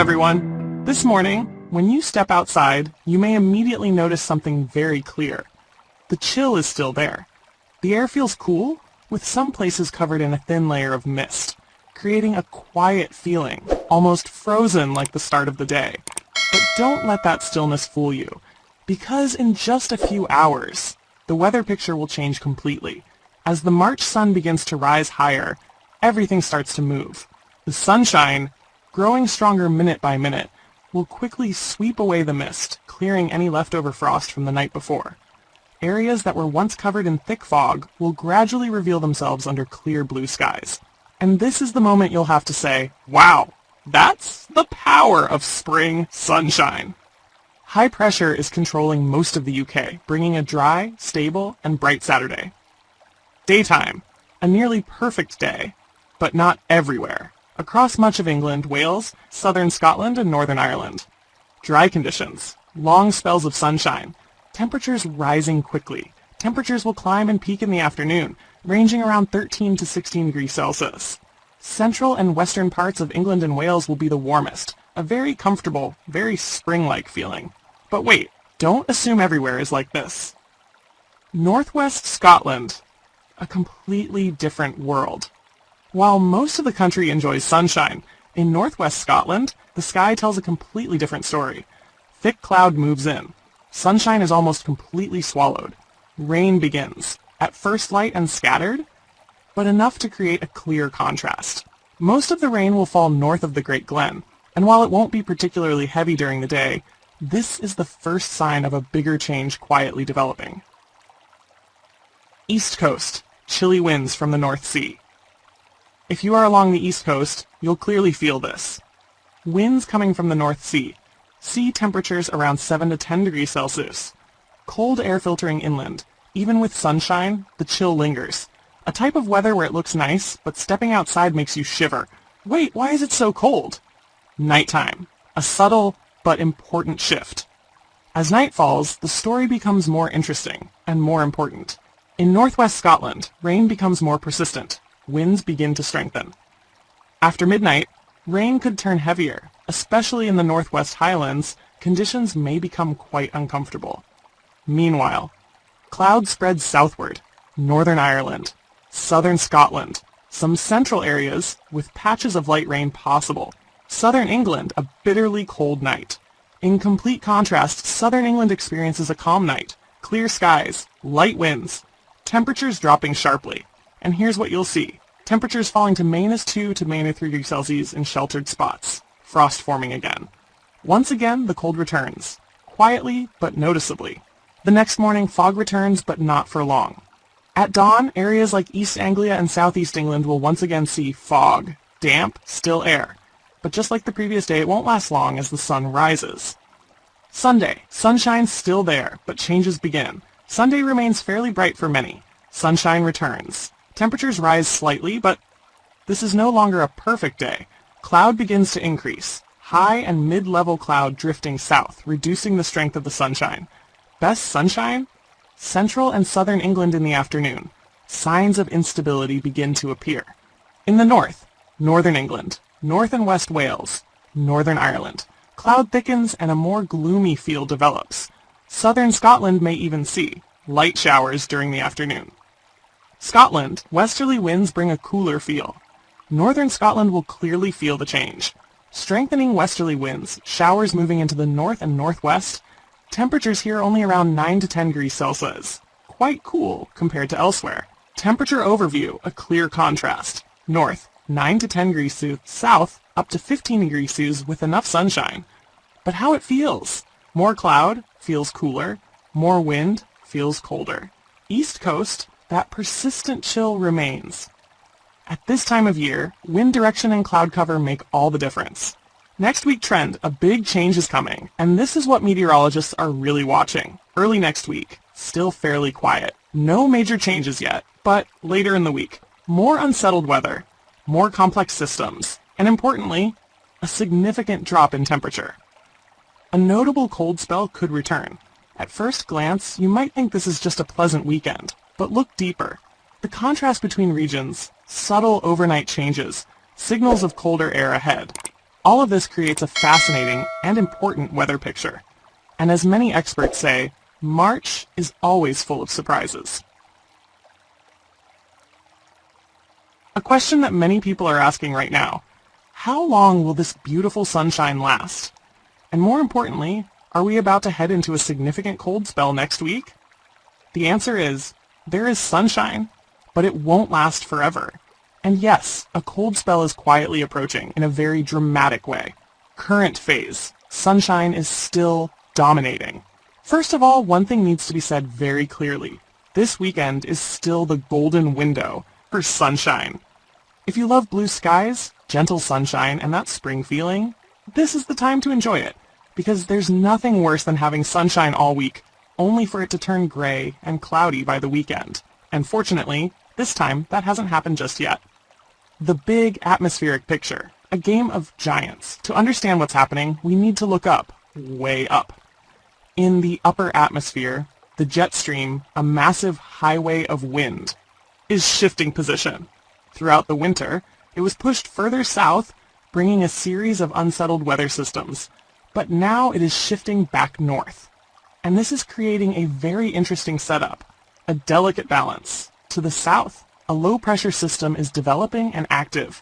everyone! This morning, when you step outside, you may immediately notice something very clear. The chill is still there. The air feels cool, with some places covered in a thin layer of mist, creating a quiet feeling, almost frozen like the start of the day. But don't let that stillness fool you, because in just a few hours, the weather picture will change completely. As the March sun begins to rise higher, everything starts to move. The sunshine, growing stronger minute by minute, will quickly sweep away the mist, clearing any leftover frost from the night before. Areas that were once covered in thick fog will gradually reveal themselves under clear blue skies. And this is the moment you'll have to say, wow, that's the power of spring sunshine. High pressure is controlling most of the UK, bringing a dry, stable, and bright Saturday. Daytime, a nearly perfect day, but not everywhere. Across much of England, Wales, southern Scotland, and Northern Ireland. Dry conditions, long spells of sunshine, temperatures rising quickly. Temperatures will climb and peak in the afternoon, ranging around 13 to 16 degrees Celsius. Central and western parts of England and Wales will be the warmest, a very comfortable, very spring-like feeling. But wait, don't assume everywhere is like this. Northwest Scotland, a completely different world. While most of the country enjoys sunshine, in northwest Scotland, the sky tells a completely different story. Thick cloud moves in. Sunshine is almost completely swallowed. Rain begins, at first light and scattered, but enough to create a clear contrast. Most of the rain will fall north of the Great Glen, and while it won't be particularly heavy during the day, this is the first sign of a bigger change quietly developing. East Coast, chilly winds from the North Sea. If you are along the East Coast, you'll clearly feel this. Winds coming from the North Sea. Sea temperatures around 7 to 10 degrees Celsius. Cold air filtering inland. Even with sunshine, the chill lingers. A type of weather where it looks nice, but stepping outside makes you shiver. Wait, why is it so cold? Nighttime. A subtle but important shift. As night falls, the story becomes more interesting and more important. In northwest Scotland, rain becomes more persistent. Winds begin to strengthen. After midnight, rain could turn heavier. Especially in the northwest highlands, conditions may become quite uncomfortable. Meanwhile, clouds spread southward, Northern Ireland, southern Scotland, some central areas with patches of light rain possible. Southern England, a bitterly cold night. In complete contrast, southern England experiences a calm night, clear skies, light winds, temperatures dropping sharply. And here's what you'll see. Temperatures falling to -2 to -3 degrees Celsius in sheltered spots. Frost forming again. Once again, the cold returns. Quietly, but noticeably. The next morning, fog returns, but not for long. At dawn, areas like East Anglia and Southeast England will once again see fog. Damp, still air. But just like the previous day, it won't last long as the sun rises. Sunday. Sunshine's still there, but changes begin. Sunday remains fairly bright for many. Sunshine returns. Temperatures rise slightly, but this is no longer a perfect day. Cloud begins to increase. High and mid-level cloud drifting south, reducing the strength of the sunshine. Best sunshine? Central and southern England in the afternoon. Signs of instability begin to appear. In the north, northern England, north and west Wales, Northern Ireland. Cloud thickens and a more gloomy feel develops. Southern Scotland may even see light showers during the afternoon. Scotland, westerly winds bring a cooler feel. Northern Scotland will clearly feel the change. Strengthening westerly winds, showers moving into the north and northwest, temperatures here only around 9 to 10 degrees Celsius. Quite cool compared to elsewhere. Temperature overview, a clear contrast. North, 9 to 10 degrees south, up to 15 degrees Celsius with enough sunshine. But how it feels? More cloud, feels cooler. More wind, feels colder. East Coast, that persistent chill remains. At this time of year, wind direction and cloud cover make all the difference. Next week trend, a big change is coming, and this is what meteorologists are really watching. Early next week, still fairly quiet. No major changes yet, but later in the week, more unsettled weather, more complex systems, and importantly, a significant drop in temperature. A notable cold spell could return. At first glance, you might think this is just a pleasant weekend, but look deeper. The contrast between regions, subtle overnight changes, signals of colder air ahead. All of this creates a fascinating and important weather picture. And as many experts say, March is always full of surprises. A question that many people are asking right now: how long will this beautiful sunshine last? And more importantly, are we about to head into a significant cold spell next week? The answer is, there is sunshine, but it won't last forever. And yes, a cold spell is quietly approaching in a very dramatic way. Current phase, sunshine is still dominating. First of all, one thing needs to be said very clearly. This weekend is still the golden window for sunshine. If you love blue skies, gentle sunshine, and that spring feeling, this is the time to enjoy it, because there's nothing worse than having sunshine all week, only for it to turn gray and cloudy by the weekend. And fortunately, this time that hasn't happened just yet. The big atmospheric picture, a game of giants. To understand what's happening, we need to look up, way up. In the upper atmosphere, the jet stream, a massive highway of wind, is shifting position. Throughout the winter, it was pushed further south, bringing a series of unsettled weather systems. But now it is shifting back north. And this is creating a very interesting setup, a delicate balance. To the south, a low-pressure system is developing and active,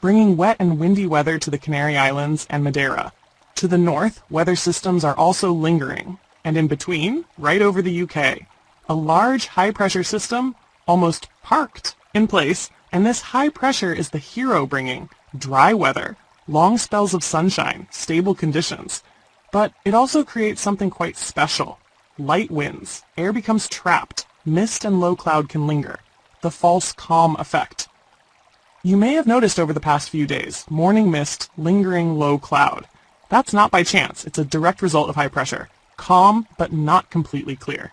bringing wet and windy weather to the Canary Islands and Madeira. To the north, weather systems are also lingering, and in between, right over the UK, a large high-pressure system almost parked in place, and this high pressure is the hero bringing dry weather, long spells of sunshine, stable conditions. But it also creates something quite special. Light winds, air becomes trapped, mist and low cloud can linger. The false calm effect. You may have noticed over the past few days, morning mist, lingering low cloud. That's not by chance, it's a direct result of high pressure. Calm, but not completely clear.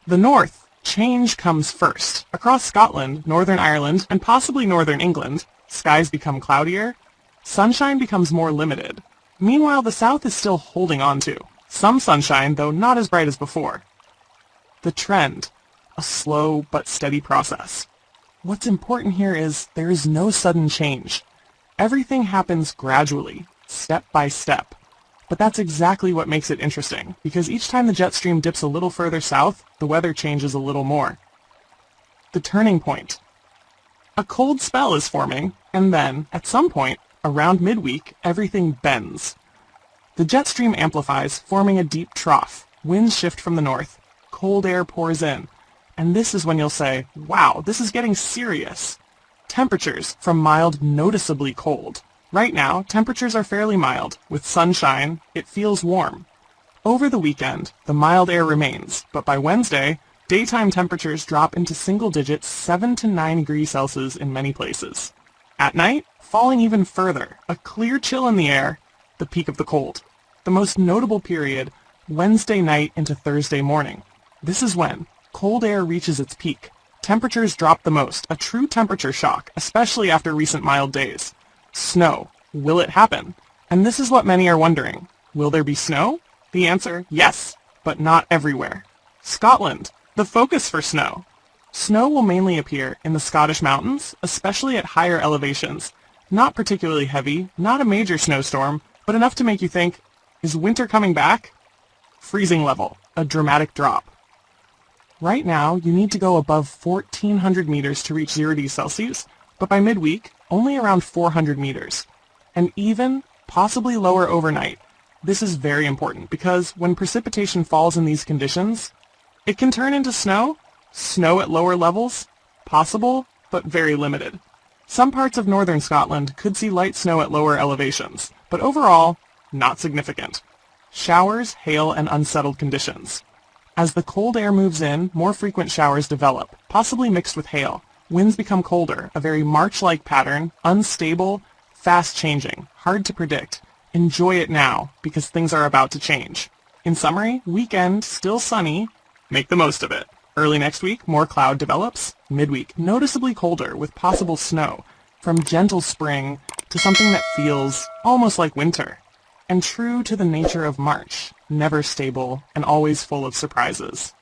The north, change comes first. Across Scotland, Northern Ireland, and possibly Northern England, skies become cloudier, sunshine becomes more limited. Meanwhile, the south is still holding on to some sunshine, though not as bright as before. The trend, a slow but steady process. What's important here is there is no sudden change. Everything happens gradually, step by step. But that's exactly what makes it interesting, because each time the jet stream dips a little further south, the weather changes a little more. The turning point. A cold spell is forming, and then, at some point, around midweek, everything bends. The jet stream amplifies, forming a deep trough. Winds shift from the north. Cold air pours in. And this is when you'll say, wow, this is getting serious. Temperatures from mild noticeably cold. Right now, temperatures are fairly mild. With sunshine, it feels warm. Over the weekend, the mild air remains, but by Wednesday, daytime temperatures drop into single digits 7 to 9 degrees Celsius in many places. At night, falling even further, a clear chill in the air, the peak of the cold. The most notable period, Wednesday night into Thursday morning. This is when cold air reaches its peak. Temperatures drop the most, a true temperature shock, especially after recent mild days. Snow. Will it happen? And this is what many are wondering. Will there be snow? The answer, yes, but not everywhere. Scotland. The focus for snow. Snow will mainly appear in the Scottish mountains, especially at higher elevations. Not particularly heavy, not a major snowstorm, but enough to make you think, is winter coming back? Freezing level. A dramatic drop. Right now, you need to go above 1,400 meters to reach 0 degrees Celsius, but by midweek, only around 400 meters. And even, possibly lower overnight. This is very important because when precipitation falls in these conditions, it can turn into snow. Snow at lower levels, possible, but very limited. Some parts of northern Scotland could see light snow at lower elevations, but overall, not significant. Showers, hail, and unsettled conditions. As the cold air moves in, more frequent showers develop, possibly mixed with hail. Winds become colder, a very March-like pattern, unstable, fast-changing, hard to predict. Enjoy it now, because things are about to change. In summary, weekend, still sunny, make the most of it. Early next week, more cloud develops. Midweek, noticeably colder, with possible snow. From gentle spring to something that feels almost like winter. And true to the nature of March, never stable and always full of surprises.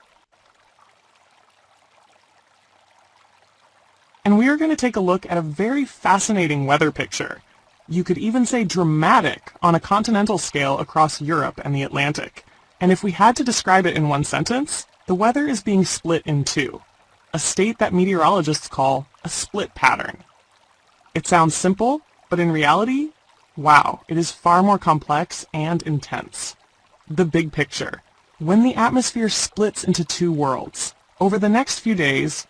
And we are going to take a look at a very fascinating weather picture. You could even say dramatic on a continental scale across Europe and the Atlantic. And if we had to describe it in one sentence, the weather is being split in two, a state that meteorologists call a split pattern. It sounds simple, but in reality, wow, it is far more complex and intense. The big picture. When the atmosphere splits into two worlds, over the next few days,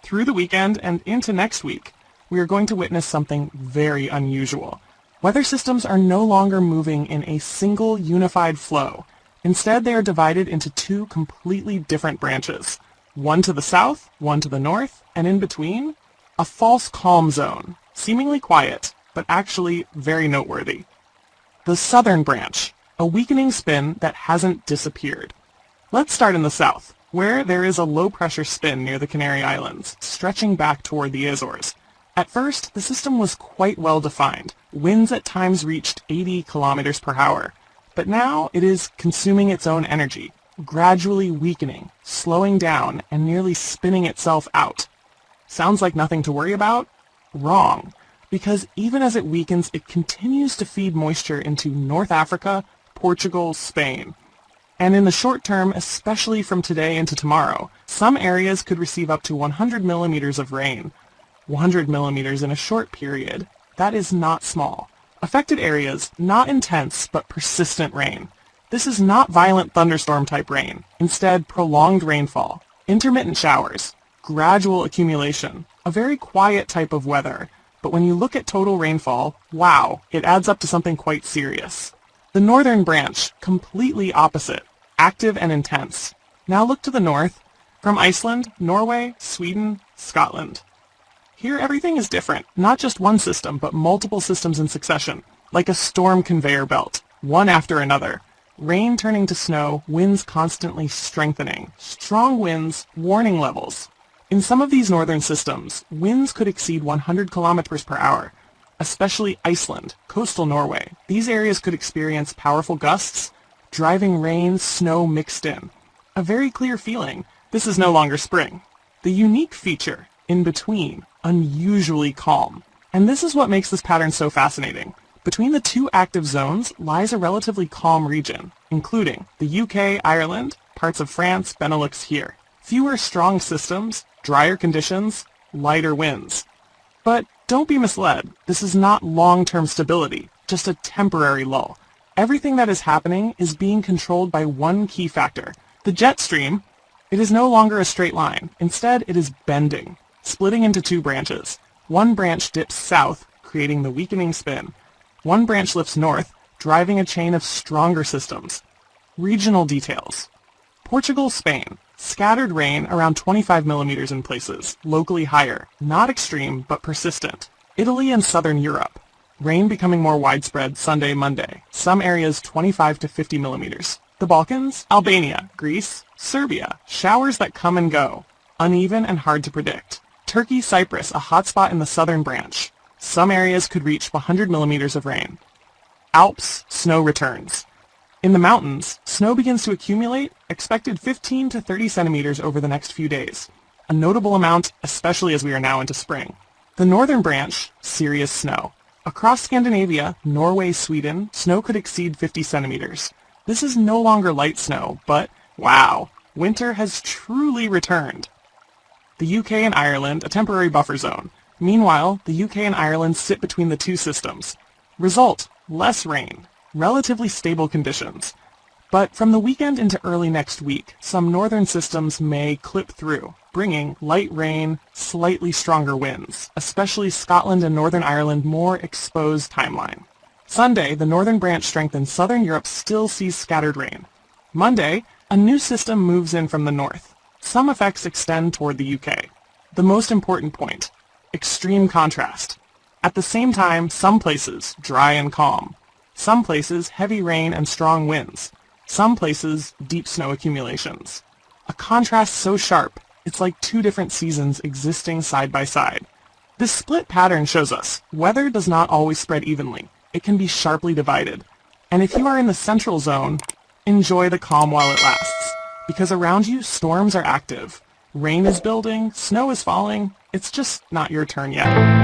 through the weekend and into next week, we are going to witness something very unusual. Weather systems are no longer moving in a single unified flow. Instead, they are divided into two completely different branches. One to the south, one to the north, and in between, a false calm zone, seemingly quiet, but actually very noteworthy. The southern branch, a weakening spin that hasn't disappeared. Let's start in the south, where there is a low-pressure spin near the Canary Islands, stretching back toward the Azores. At first, the system was quite well defined. Winds at times reached 80 kilometers per hour. But now it is consuming its own energy, gradually weakening, slowing down, and nearly spinning itself out. Sounds like nothing to worry about? Wrong, because even as it weakens, it continues to feed moisture into North Africa, Portugal, Spain. And in the short term, especially from today into tomorrow, some areas could receive up to 100 millimeters of rain. 100 millimeters in a short period. That is not small. Affected areas, not intense but persistent rain. This is not violent thunderstorm type rain. Instead, prolonged rainfall, intermittent showers, gradual accumulation, a very quiet type of weather. But when you look at total rainfall, wow, it adds up to something quite serious. The northern branch, completely opposite, active and intense. Now look to the north, from Iceland, Norway, Sweden, Scotland. Here everything is different, not just one system, but multiple systems in succession, like a storm conveyor belt, one after another. Rain turning to snow, winds constantly strengthening, strong winds, warning levels. In some of these northern systems, winds could exceed 100 kilometers per hour, especially Iceland, coastal Norway. These areas could experience powerful gusts, driving rain, snow mixed in. A very clear feeling, this is no longer spring. The unique feature, in between, unusually calm. And this is what makes this pattern so fascinating. Between the two active zones lies a relatively calm region, including the UK, Ireland, parts of France, Benelux here. Fewer strong systems, drier conditions, lighter winds. But don't be misled. This is not long-term stability, just a temporary lull. Everything that is happening is being controlled by one key factor. The jet stream, it is no longer a straight line. Instead, it is bending, splitting into two branches. One branch dips south, creating the weakening spin. One branch lifts north, driving a chain of stronger systems. Regional details. Portugal, Spain. Scattered rain around 25 millimeters in places, locally higher. Not extreme, but persistent. Italy and southern Europe. Rain becoming more widespread Sunday, Monday. Some areas 25 to 50 millimeters. The Balkans, Albania, Greece, Serbia. Showers that come and go. Uneven and hard to predict. Turkey, Cyprus, a hotspot in the southern branch. Some areas could reach 100 millimeters of rain. Alps, snow returns. In the mountains, snow begins to accumulate, expected 15 to 30 centimeters over the next few days. A notable amount, especially as we are now into spring. The northern branch, serious snow. Across Scandinavia, Norway, Sweden, snow could exceed 50 centimeters. This is no longer light snow, but wow, winter has truly returned. The UK and Ireland, a temporary buffer zone. Meanwhile, the UK and Ireland sit between the two systems. Result, less rain. Relatively stable conditions. But from the weekend into early next week, some northern systems may clip through, bringing light rain, slightly stronger winds, especially Scotland and Northern Ireland more exposed timeline. Sunday, the northern branch strength in southern Europe still sees scattered rain. Monday, a new system moves in from the north. Some effects extend toward the UK. The most important point, extreme contrast. At the same time, some places dry and calm. Some places heavy rain and strong winds. Some places deep snow accumulations. A contrast so sharp, it's like two different seasons existing side by side. This split pattern shows us weather does not always spread evenly. It can be sharply divided. And if you are in the central zone, enjoy the calm while it lasts. Because around you, storms are active. Rain is building, snow is falling. It's just not your turn yet.